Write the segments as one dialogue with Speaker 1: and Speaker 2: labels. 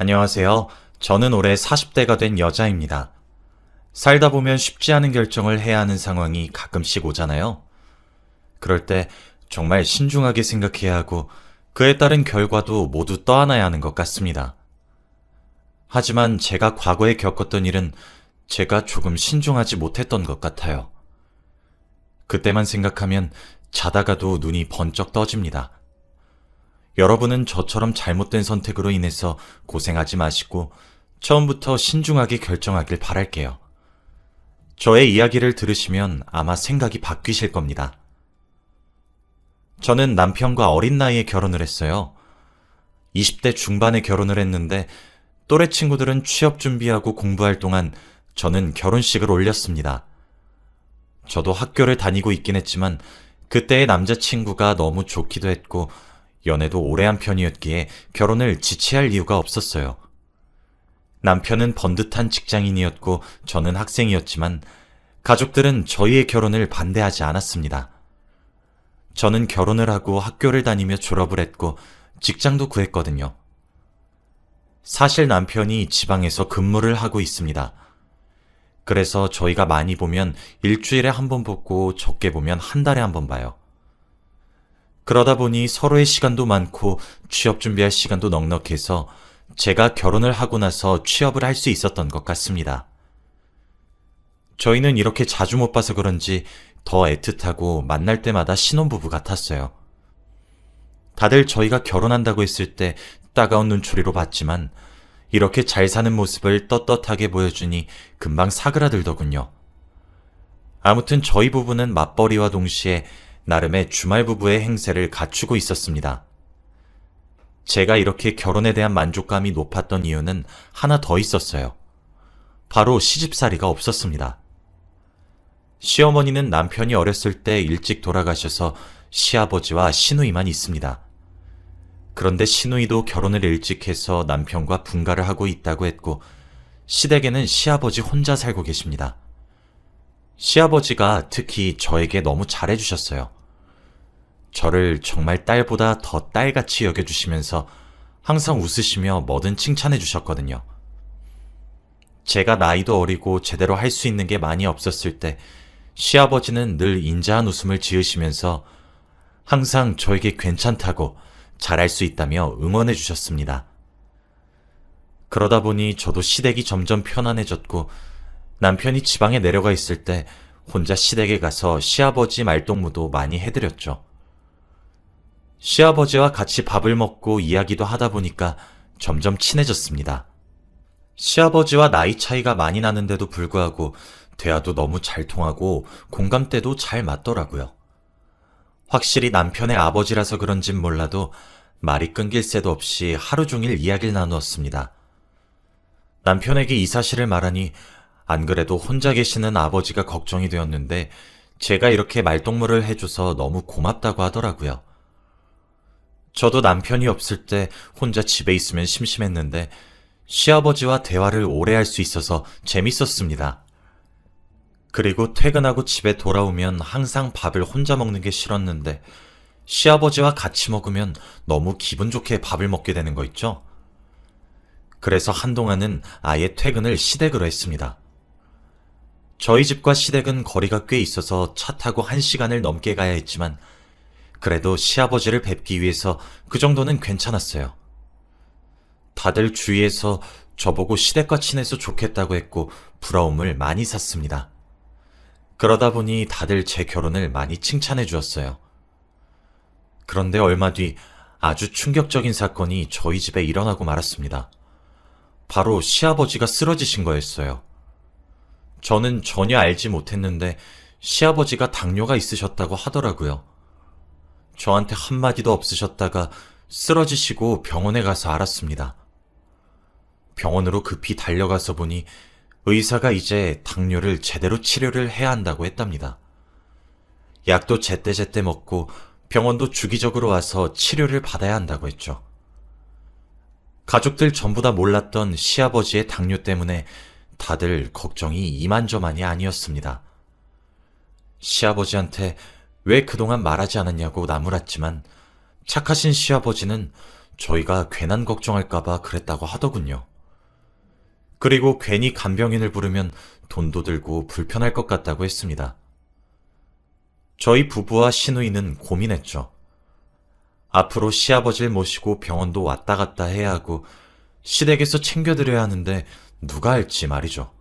Speaker 1: 안녕하세요. 저는 올해 40대가 된 여자입니다. 살다 보면 쉽지 않은 결정을 해야 하는 상황이 가끔씩 오잖아요. 그럴 때 정말 신중하게 생각해야 하고 그에 따른 결과도 모두 떠안아야 하는 것 같습니다. 하지만 제가 과거에 겪었던 일은 제가 조금 신중하지 못했던 것 같아요. 그때만 생각하면 자다가도 눈이 번쩍 떠집니다. 여러분은 저처럼 잘못된 선택으로 인해서 고생하지 마시고 처음부터 신중하게 결정하길 바랄게요. 저의 이야기를 들으시면 아마 생각이 바뀌실 겁니다. 저는 남편과 어린 나이에 결혼을 했어요. 20대 중반에 결혼을 했는데 또래 친구들은 취업 준비하고 공부할 동안 저는 결혼식을 올렸습니다. 저도 학교를 다니고 있긴 했지만 그때의 남자친구가 너무 좋기도 했고 연애도 오래 한 편이었기에 결혼을 지체할 이유가 없었어요. 남편은 번듯한 직장인이었고 저는 학생이었지만 가족들은 저희의 결혼을 반대하지 않았습니다. 저는 결혼을 하고 학교를 다니며 졸업을 했고 직장도 구했거든요. 사실 남편이 지방에서 근무를 하고 있습니다. 그래서 저희가 많이 보면 일주일에 한 번 보고 적게 보면 한 달에 한 번 봐요. 그러다 보니 서로의 시간도 많고 취업 준비할 시간도 넉넉해서 제가 결혼을 하고 나서 취업을 할 수 있었던 것 같습니다. 저희는 이렇게 자주 못 봐서 그런지 더 애틋하고 만날 때마다 신혼부부 같았어요. 다들 저희가 결혼한다고 했을 때 따가운 눈초리로 봤지만 이렇게 잘 사는 모습을 떳떳하게 보여주니 금방 사그라들더군요. 아무튼 저희 부부는 맞벌이와 동시에 나름의 주말 부부의 행세를 갖추고 있었습니다. 제가 이렇게 결혼에 대한 만족감이 높았던 이유는 하나 더 있었어요. 바로 시집살이가 없었습니다. 시어머니는 남편이 어렸을 때 일찍 돌아가셔서 시아버지와 시누이만 있습니다. 그런데 시누이도 결혼을 일찍 해서 남편과 분가를 하고 있다고 했고 시댁에는 시아버지 혼자 살고 계십니다. 시아버지가 특히 저에게 너무 잘해주셨어요. 저를 정말 딸보다 더 딸같이 여겨주시면서 항상 웃으시며 뭐든 칭찬해주셨거든요. 제가 나이도 어리고 제대로 할 수 있는 게 많이 없었을 때 시아버지는 늘 인자한 웃음을 지으시면서 항상 저에게 괜찮다고 잘할 수 있다며 응원해 주셨습니다. 그러다 보니 저도 시댁이 점점 편안해졌고 남편이 지방에 내려가 있을 때 혼자 시댁에 가서 시아버지 말동무도 많이 해드렸죠. 시아버지와 같이 밥을 먹고 이야기도 하다 보니까 점점 친해졌습니다. 시아버지와 나이 차이가 많이 나는데도 불구하고 대화도 너무 잘 통하고 공감대도 잘 맞더라고요. 확실히 남편의 아버지라서 그런진 몰라도 말이 끊길 새도 없이 하루 종일 이야기를 나누었습니다. 남편에게 이 사실을 말하니 안 그래도 혼자 계시는 아버지가 걱정이 되었는데 제가 이렇게 말동무를 해줘서 너무 고맙다고 하더라고요. 저도 남편이 없을 때 혼자 집에 있으면 심심했는데 시아버지와 대화를 오래 할 수 있어서 재밌었습니다. 그리고 퇴근하고 집에 돌아오면 항상 밥을 혼자 먹는 게 싫었는데 시아버지와 같이 먹으면 너무 기분 좋게 밥을 먹게 되는 거 있죠? 그래서 한동안은 아예 퇴근을 시댁으로 했습니다. 저희 집과 시댁은 거리가 꽤 있어서 차 타고 1시간을 넘게 가야 했지만 그래도 시아버지를 뵙기 위해서 그 정도는 괜찮았어요. 다들 주위에서 저보고 시댁과 친해서 좋겠다고 했고 부러움을 많이 샀습니다. 그러다 보니 다들 제 결혼을 많이 칭찬해 주었어요. 그런데 얼마 뒤 아주 충격적인 사건이 저희 집에 일어나고 말았습니다. 바로 시아버지가 쓰러지신 거였어요. 저는 전혀 알지 못했는데 시아버지가 당뇨가 있으셨다고 하더라고요. 저한테 한마디도 없으셨다가 쓰러지시고 병원에 가서 알았습니다. 병원으로 급히 달려가서 보니 의사가 이제 당뇨를 제대로 치료를 해야 한다고 했답니다. 약도 제때제때 먹고 병원도 주기적으로 와서 치료를 받아야 한다고 했죠. 가족들 전부 다 몰랐던 시아버지의 당뇨 때문에 다들 걱정이 이만저만이 아니었습니다. 시아버지한테 왜 그동안 말하지 않았냐고 나무랐지만 착하신 시아버지는 저희가 괜한 걱정할까봐 그랬다고 하더군요. 그리고 괜히 간병인을 부르면 돈도 들고 불편할 것 같다고 했습니다. 저희 부부와 시누이는 고민했죠. 앞으로 시아버지를 모시고 병원도 왔다 갔다 해야 하고 시댁에서 챙겨드려야 하는데 누가 할지 말이죠.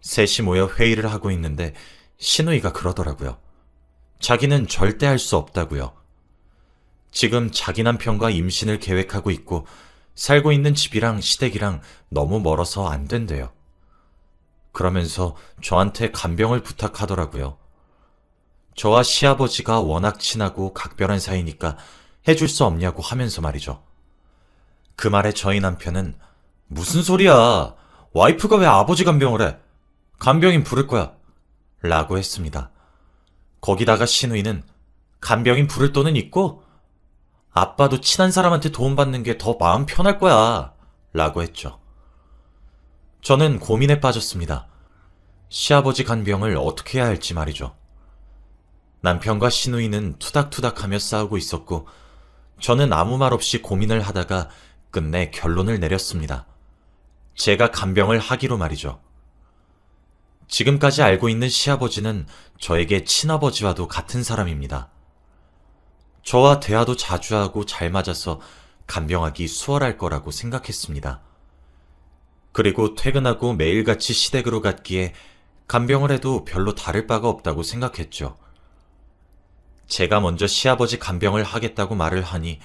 Speaker 1: 셋이 모여 회의를 하고 있는데 시누이가 그러더라고요. 자기는 절대 할 수 없다고요. 지금 자기 남편과 임신을 계획하고 있고 살고 있는 집이랑 시댁이랑 너무 멀어서 안 된대요. 그러면서 저한테 간병을 부탁하더라고요. 저와 시아버지가 워낙 친하고 각별한 사이니까 해줄 수 없냐고 하면서 말이죠. 그 말에 저희 남편은 무슨 소리야? 와이프가 왜 아버지 간병을 해? 간병인 부를 거야. 라고 했습니다. 거기다가 시누이는 간병인 부를 돈은 있고 아빠도 친한 사람한테 도움받는 게 더 마음 편할 거야. 라고 했죠. 저는 고민에 빠졌습니다. 시아버지 간병을 어떻게 해야 할지 말이죠. 남편과 시누이는 투닥투닥하며 싸우고 있었고 저는 아무 말 없이 고민을 하다가 끝내 결론을 내렸습니다. 제가 간병을 하기로 말이죠. 지금까지 알고 있는 시아버지는 저에게 친아버지와도 같은 사람입니다. 저와 대화도 자주 하고 잘 맞아서 간병하기 수월할 거라고 생각했습니다. 그리고 퇴근하고 매일같이 시댁으로 갔기에 간병을 해도 별로 다를 바가 없다고 생각했죠. 제가 먼저 시아버지 간병을 하겠다고 말을 하니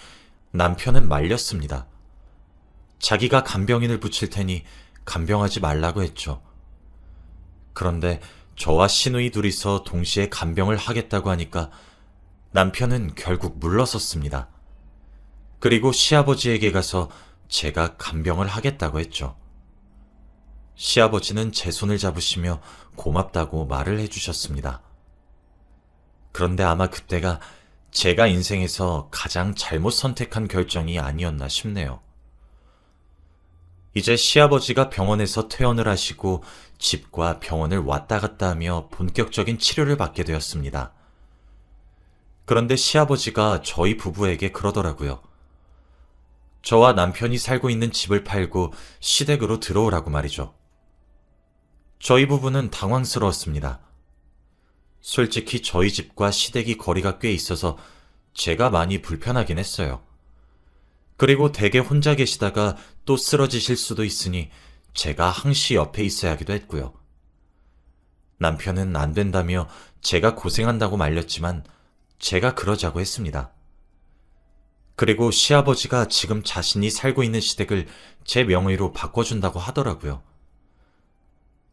Speaker 1: 남편은 말렸습니다. 자기가 간병인을 붙일 테니 간병하지 말라고 했죠. 그런데 저와 시누이 둘이서 동시에 간병을 하겠다고 하니까 남편은 결국 물러섰습니다. 그리고 시아버지에게 가서 제가 간병을 하겠다고 했죠. 시아버지는 제 손을 잡으시며 고맙다고 말을 해주셨습니다. 그런데 아마 그때가 제가 인생에서 가장 잘못 선택한 결정이 아니었나 싶네요. 이제 시아버지가 병원에서 퇴원을 하시고 집과 병원을 왔다 갔다 하며 본격적인 치료를 받게 되었습니다. 그런데 시아버지가 저희 부부에게 그러더라고요. 저와 남편이 살고 있는 집을 팔고 시댁으로 들어오라고 말이죠. 저희 부부는 당황스러웠습니다. 솔직히 저희 집과 시댁이 거리가 꽤 있어서 제가 많이 불편하긴 했어요. 그리고 댁에 혼자 계시다가 또 쓰러지실 수도 있으니 제가 항시 옆에 있어야 하기도 했고요. 남편은 안 된다며 제가 고생한다고 말렸지만 제가 그러자고 했습니다. 그리고 시아버지가 지금 자신이 살고 있는 시댁을 제 명의로 바꿔준다고 하더라고요.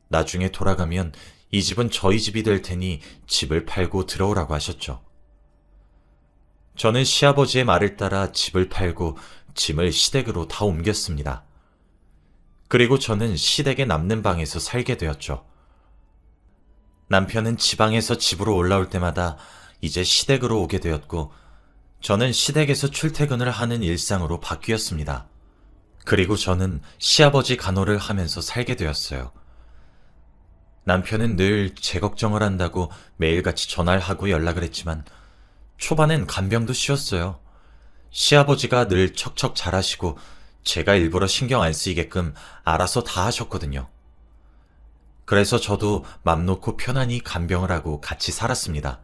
Speaker 1: 나중에 돌아가면 이 집은 저희 집이 될 테니 집을 팔고 들어오라고 하셨죠. 저는 시아버지의 말을 따라 집을 팔고 짐을 시댁으로 다 옮겼습니다. 그리고 저는 시댁에 남는 방에서 살게 되었죠. 남편은 지방에서 집으로 올라올 때마다 이제 시댁으로 오게 되었고 저는 시댁에서 출퇴근을 하는 일상으로 바뀌었습니다. 그리고 저는 시아버지 간호를 하면서 살게 되었어요. 남편은 늘 제 걱정을 한다고 매일같이 전화를 하고 연락을 했지만 초반엔 간병도 쉬웠어요. 시아버지가 늘 척척 잘하시고 제가 일부러 신경 안 쓰이게끔 알아서 다 하셨거든요. 그래서 저도 맘 놓고 편안히 간병을 하고 같이 살았습니다.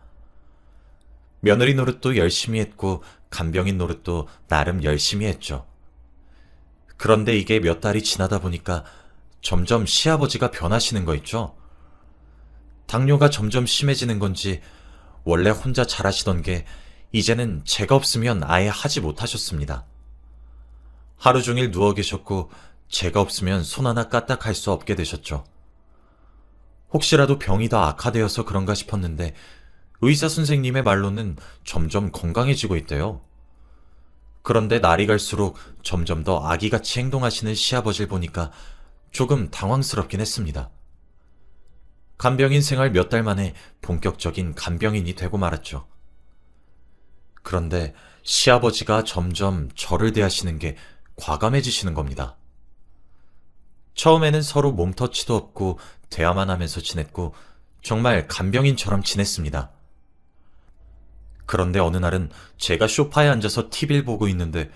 Speaker 1: 며느리 노릇도 열심히 했고 간병인 노릇도 나름 열심히 했죠. 그런데 이게 몇 달이 지나다 보니까 점점 시아버지가 변하시는 거 있죠? 당뇨가 점점 심해지는 건지 원래 혼자 잘하시던 게 이제는 제가 없으면 아예 하지 못하셨습니다. 하루 종일 누워 계셨고 제가 없으면 손 하나 까딱할 수 없게 되셨죠. 혹시라도 병이 더 악화되어서 그런가 싶었는데 의사 선생님의 말로는 점점 건강해지고 있대요. 그런데 날이 갈수록 점점 더 아기같이 행동하시는 시아버지를 보니까 조금 당황스럽긴 했습니다. 간병인 생활 몇 달 만에 본격적인 간병인이 되고 말았죠. 그런데 시아버지가 점점 저를 대하시는 게 과감해지시는 겁니다. 처음에는 서로 몸터치도 없고 대화만 하면서 지냈고 정말 간병인처럼 지냈습니다. 그런데 어느 날은 제가 소파에 앉아서 TV를 보고 있는데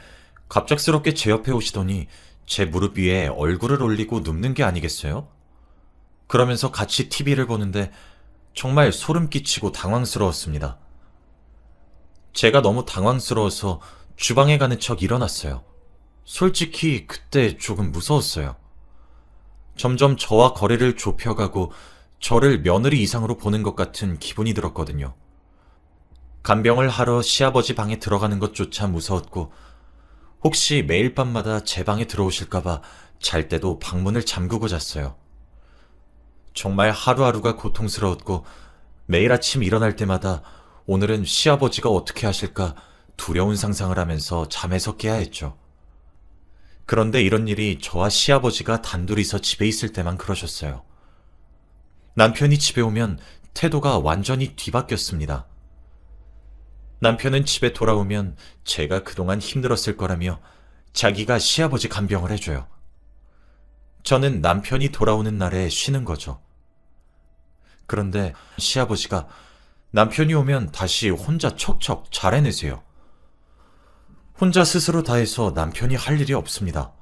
Speaker 1: 갑작스럽게 제 옆에 오시더니 제 무릎 위에 얼굴을 올리고 눕는 게 아니겠어요? 그러면서 같이 TV를 보는데 정말 소름 끼치고 당황스러웠습니다. 제가 너무 당황스러워서 주방에 가는 척 일어났어요. 솔직히 그때 조금 무서웠어요. 점점 저와 거리를 좁혀가고 저를 며느리 이상으로 보는 것 같은 기분이 들었거든요. 간병을 하러 시아버지 방에 들어가는 것조차 무서웠고 혹시 매일 밤마다 제 방에 들어오실까봐 잘 때도 방문을 잠그고 잤어요. 정말 하루하루가 고통스러웠고 매일 아침 일어날 때마다 오늘은 시아버지가 어떻게 하실까 두려운 상상을 하면서 잠에서 깨야 했죠. 그런데 이런 일이 저와 시아버지가 단둘이서 집에 있을 때만 그러셨어요. 남편이 집에 오면 태도가 완전히 뒤바뀌었습니다. 남편은 집에 돌아오면 제가 그동안 힘들었을 거라며 자기가 시아버지 간병을 해줘요. 저는 남편이 돌아오는 날에 쉬는 거죠. 그런데 시아버지가 남편이 오면 다시 혼자 척척 잘 해내세요. 혼자 스스로 다 해서 남편이 할 일이 없습니다.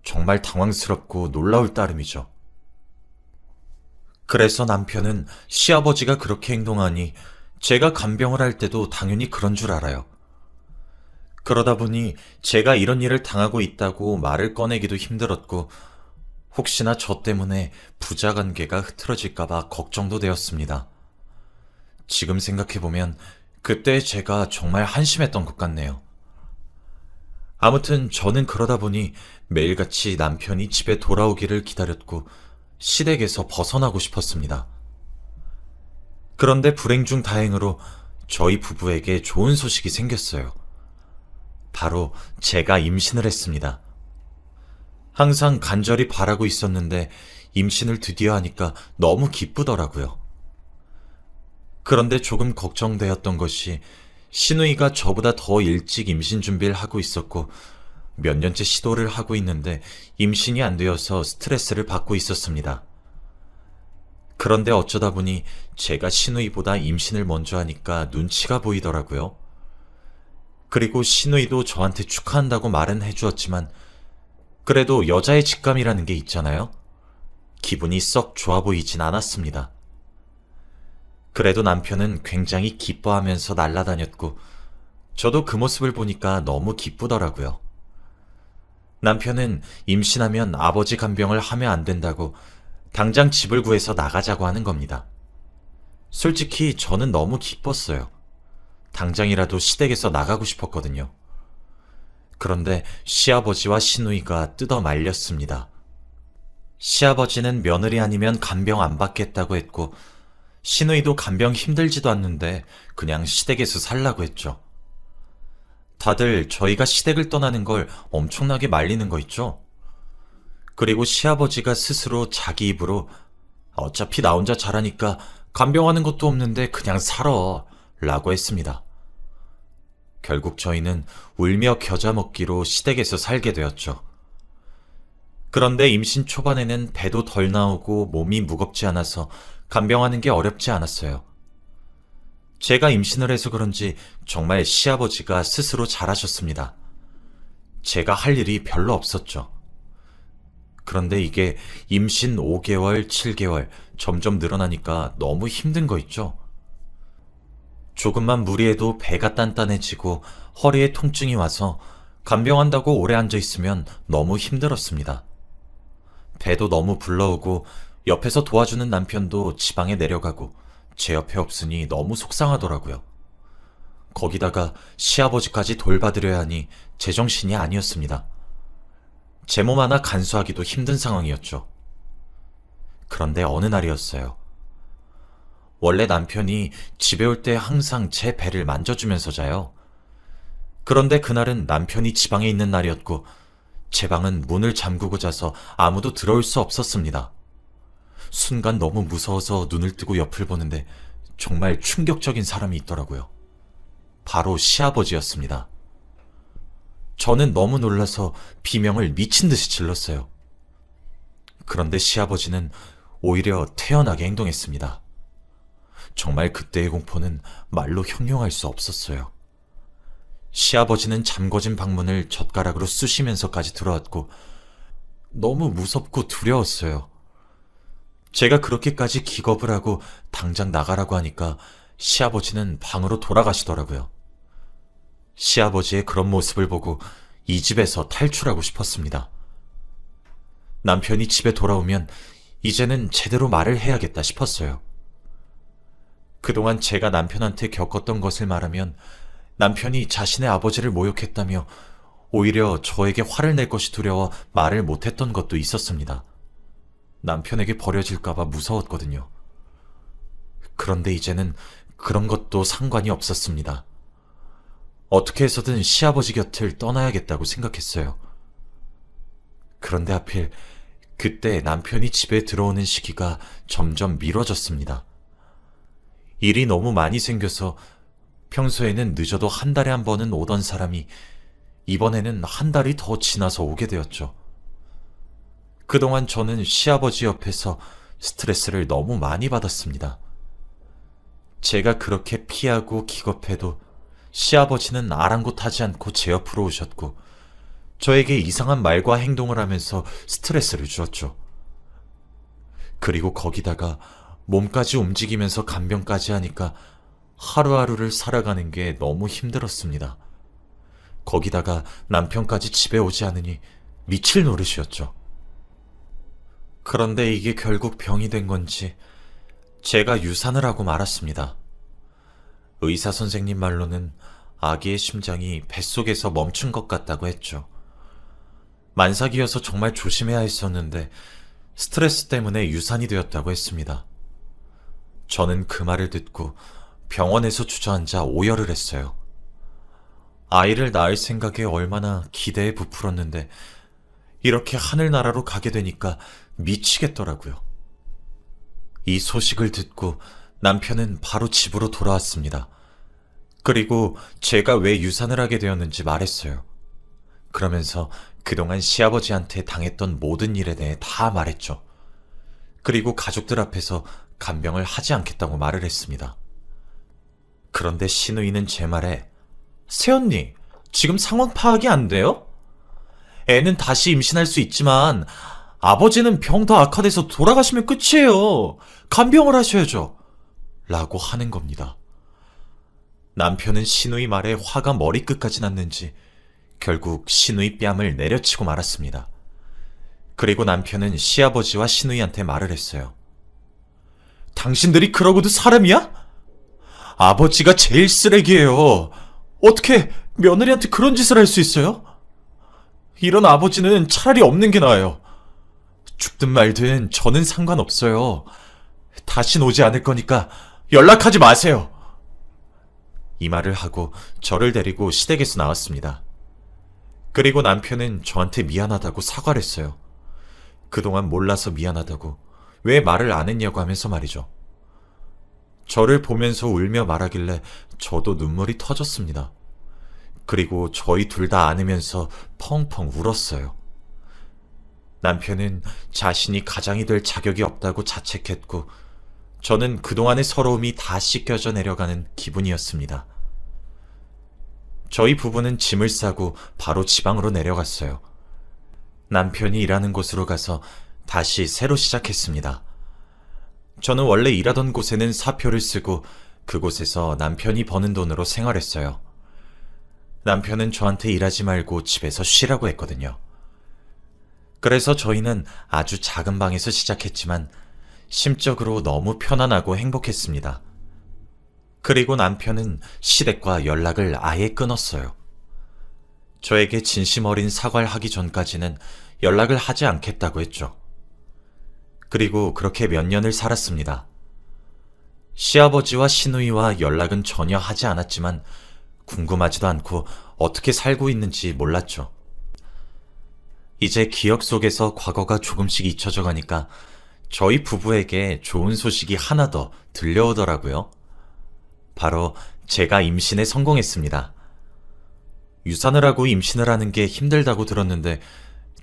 Speaker 1: 정말 당황스럽고 놀라울 따름이죠. 그래서 남편은 시아버지가 그렇게 행동하니 제가 간병을 할 때도 당연히 그런 줄 알아요. 그러다 보니 제가 이런 일을 당하고 있다고 말을 꺼내기도 힘들었고 혹시나 저 때문에 부자 관계가 흐트러질까봐 걱정도 되었습니다. 지금 생각해보면 그때 제가 정말 한심했던 것 같네요. 아무튼 저는 그러다 보니 매일같이 남편이 집에 돌아오기를 기다렸고 시댁에서 벗어나고 싶었습니다. 그런데 불행 중 다행으로 저희 부부에게 좋은 소식이 생겼어요. 바로 제가 임신을 했습니다. 항상 간절히 바라고 있었는데 임신을 드디어 하니까 너무 기쁘더라고요. 그런데 조금 걱정되었던 것이 시누이가 저보다 더 일찍 임신 준비를 하고 있었고 몇 년째 시도를 하고 있는데 임신이 안 되어서 스트레스를 받고 있었습니다. 그런데 어쩌다 보니 제가 시누이보다 임신을 먼저 하니까 눈치가 보이더라고요. 그리고 시누이도 저한테 축하한다고 말은 해주었지만 그래도 여자의 직감이라는 게 있잖아요. 기분이 썩 좋아 보이진 않았습니다. 그래도 남편은 굉장히 기뻐하면서 날아다녔고 저도 그 모습을 보니까 너무 기쁘더라고요. 남편은 임신하면 아버지 간병을 하면 안 된다고 당장 집을 구해서 나가자고 하는 겁니다. 솔직히 저는 너무 기뻤어요. 당장이라도 시댁에서 나가고 싶었거든요. 그런데 시아버지와 시누이가 뜯어 말렸습니다. 시아버지는 며느리 아니면 간병 안 받겠다고 했고 시누이도 간병 힘들지도 않는데 그냥 시댁에서 살라고 했죠. 다들 저희가 시댁을 떠나는 걸 엄청나게 말리는 거 있죠? 그리고 시아버지가 스스로 자기 입으로 어차피 나 혼자 잘하니까 간병하는 것도 없는데 그냥 살아 라고 했습니다. 결국 저희는 울며 겨자 먹기로 시댁에서 살게 되었죠. 그런데 임신 초반에는 배도 덜 나오고 몸이 무겁지 않아서 간병하는 게 어렵지 않았어요. 제가 임신을 해서 그런지 정말 시아버지가 스스로 잘하셨습니다. 제가 할 일이 별로 없었죠. 그런데 이게 임신 5개월, 7개월 점점 늘어나니까 너무 힘든 거 있죠? 조금만 무리해도 배가 단단해지고 허리에 통증이 와서 간병한다고 오래 앉아있으면 너무 힘들었습니다. 배도 너무 불러오고 옆에서 도와주는 남편도 지방에 내려가고 제 옆에 없으니 너무 속상하더라고요. 거기다가 시아버지까지 돌봐드려야 하니 제정신이 아니었습니다. 제 몸 하나 간수하기도 힘든 상황이었죠. 그런데 어느 날이었어요. 원래 남편이 집에 올 때 항상 제 배를 만져주면서 자요. 그런데 그날은 남편이 지방에 있는 날이었고 제 방은 문을 잠그고 자서 아무도 들어올 수 없었습니다. 순간 너무 무서워서 눈을 뜨고 옆을 보는데 정말 충격적인 사람이 있더라고요. 바로 시아버지였습니다. 저는 너무 놀라서 비명을 미친 듯이 질렀어요. 그런데 시아버지는 오히려 태연하게 행동했습니다. 정말 그때의 공포는 말로 형용할 수 없었어요. 시아버지는 잠궈진 방문을 젓가락으로 쑤시면서까지 들어왔고 너무 무섭고 두려웠어요. 제가 그렇게까지 기겁을 하고 당장 나가라고 하니까 시아버지는 방으로 돌아가시더라고요. 시아버지의 그런 모습을 보고 이 집에서 탈출하고 싶었습니다. 남편이 집에 돌아오면 이제는 제대로 말을 해야겠다 싶었어요. 그동안 제가 남편한테 겪었던 것을 말하면 남편이 자신의 아버지를 모욕했다며 오히려 저에게 화를 낼 것이 두려워 말을 못했던 것도 있었습니다. 남편에게 버려질까봐 무서웠거든요. 그런데 이제는 그런 것도 상관이 없었습니다. 어떻게 해서든 시아버지 곁을 떠나야겠다고 생각했어요. 그런데 하필 그때 남편이 집에 들어오는 시기가 점점 미뤄졌습니다. 일이 너무 많이 생겨서 평소에는 늦어도 한 달에 한 번은 오던 사람이 이번에는 한 달이 더 지나서 오게 되었죠. 그동안 저는 시아버지 옆에서 스트레스를 너무 많이 받았습니다. 제가 그렇게 피하고 기겁해도 시아버지는 아랑곳하지 않고 제 옆으로 오셨고 저에게 이상한 말과 행동을 하면서 스트레스를 주었죠. 그리고 거기다가 몸까지 움직이면서 간병까지 하니까 하루하루를 살아가는 게 너무 힘들었습니다. 거기다가 남편까지 집에 오지 않으니 미칠 노릇이었죠. 그런데 이게 결국 병이 된 건지 제가 유산을 하고 말았습니다. 의사 선생님 말로는 아기의 심장이 뱃속에서 멈춘 것 같다고 했죠. 만삭이어서 정말 조심해야 했었는데 스트레스 때문에 유산이 되었다고 했습니다. 저는 그 말을 듣고 병원에서 주저앉아 오열을 했어요. 아이를 낳을 생각에 얼마나 기대에 부풀었는데 이렇게 하늘나라로 가게 되니까 미치겠더라고요. 이 소식을 듣고 남편은 바로 집으로 돌아왔습니다. 그리고 제가 왜 유산을 하게 되었는지 말했어요. 그러면서 그동안 시아버지한테 당했던 모든 일에 대해 다 말했죠. 그리고 가족들 앞에서 간병을 하지 않겠다고 말을 했습니다. 그런데 시누이는 제 말에 새언니, 지금 상황 파악이 안 돼요? 애는 다시 임신할 수 있지만 아버지는 병 더 악화돼서 돌아가시면 끝이에요. 간병을 하셔야죠. 라고 하는 겁니다. 남편은 시누이 말에 화가 머리끝까지 났는지 결국 시누이 뺨을 내려치고 말았습니다. 그리고 남편은 시아버지와 시누이한테 말을 했어요. 당신들이 그러고도 사람이야? 아버지가 제일 쓰레기예요. 어떻게 며느리한테 그런 짓을 할 수 있어요? 이런 아버지는 차라리 없는 게 나아요. 죽든 말든 저는 상관없어요. 다신 오지 않을 거니까 연락하지 마세요. 이 말을 하고 저를 데리고 시댁에서 나왔습니다. 그리고 남편은 저한테 미안하다고 사과를 했어요. 그동안 몰라서 미안하다고 왜 말을 안 했냐고 하면서 말이죠. 저를 보면서 울며 말하길래 저도 눈물이 터졌습니다. 그리고 저희 둘 다 안으면서 펑펑 울었어요. 남편은 자신이 가장이 될 자격이 없다고 자책했고 저는 그동안의 서러움이 다 씻겨져 내려가는 기분이었습니다. 저희 부부는 짐을 싸고 바로 지방으로 내려갔어요. 남편이 일하는 곳으로 가서 다시 새로 시작했습니다. 저는 원래 일하던 곳에는 사표를 쓰고 그곳에서 남편이 버는 돈으로 생활했어요. 남편은 저한테 일하지 말고 집에서 쉬라고 했거든요. 그래서 저희는 아주 작은 방에서 시작했지만 심적으로 너무 편안하고 행복했습니다. 그리고 남편은 시댁과 연락을 아예 끊었어요. 저에게 진심 어린 사과를 하기 전까지는 연락을 하지 않겠다고 했죠. 그리고 그렇게 몇 년을 살았습니다. 시아버지와 시누이와 연락은 전혀 하지 않았지만 궁금하지도 않고 어떻게 살고 있는지 몰랐죠. 이제 기억 속에서 과거가 조금씩 잊혀져 가니까 저희 부부에게 좋은 소식이 하나 더 들려오더라고요. 바로 제가 임신에 성공했습니다. 유산을 하고 임신을 하는 게 힘들다고 들었는데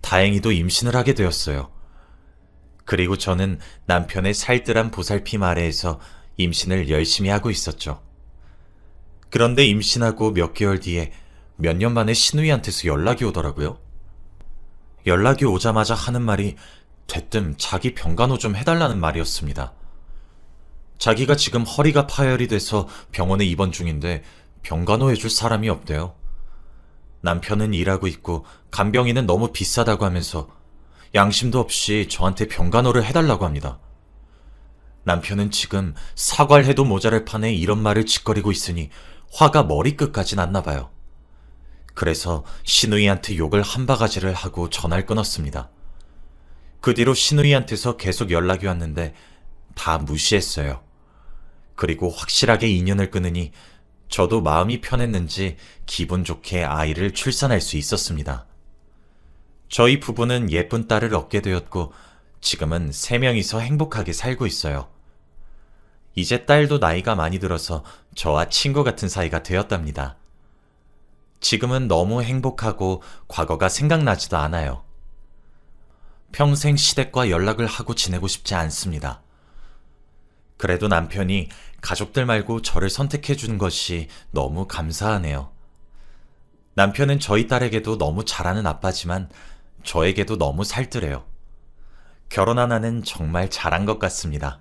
Speaker 1: 다행히도 임신을 하게 되었어요. 그리고 저는 남편의 살뜰한 보살핌 아래에서 임신을 열심히 하고 있었죠. 그런데 임신하고 몇 개월 뒤에 몇 년 만에 신우이한테서 연락이 오더라고요. 연락이 오자마자 하는 말이 대뜸 자기 병간호 좀 해달라는 말이었습니다. 자기가 지금 허리가 파열이 돼서 병원에 입원 중인데 병간호 해줄 사람이 없대요. 남편은 일하고 있고 간병인은 너무 비싸다고 하면서 양심도 없이 저한테 병간호를 해달라고 합니다. 남편은 지금 사과를 해도 모자랄 판에 이런 말을 짓거리고 있으니 화가 머리끝까지 났나 봐요. 그래서 신우이한테 욕을 한 바가지를 하고 전화를 끊었습니다. 그 뒤로 신우이한테서 계속 연락이 왔는데 다 무시했어요. 그리고 확실하게 인연을 끊으니 저도 마음이 편했는지 기분 좋게 아이를 출산할 수 있었습니다. 저희 부부는 예쁜 딸을 얻게 되었고 지금은 3명이서 행복하게 살고 있어요. 이제 딸도 나이가 많이 들어서 저와 친구 같은 사이가 되었답니다. 지금은 너무 행복하고 과거가 생각나지도 않아요. 평생 시댁과 연락을 하고 지내고 싶지 않습니다. 그래도 남편이 가족들 말고 저를 선택해 주는 것이 너무 감사하네요. 남편은 저희 딸에게도 너무 잘하는 아빠지만 저에게도 너무 살뜰해요. 결혼 하나는 정말 잘한 것 같습니다.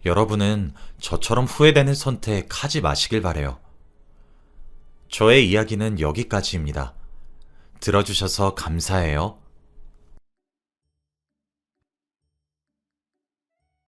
Speaker 1: 여러분은 저처럼 후회되는 선택 하지 마시길 바래요. 저의 이야기는 여기까지입니다. 들어주셔서 감사해요.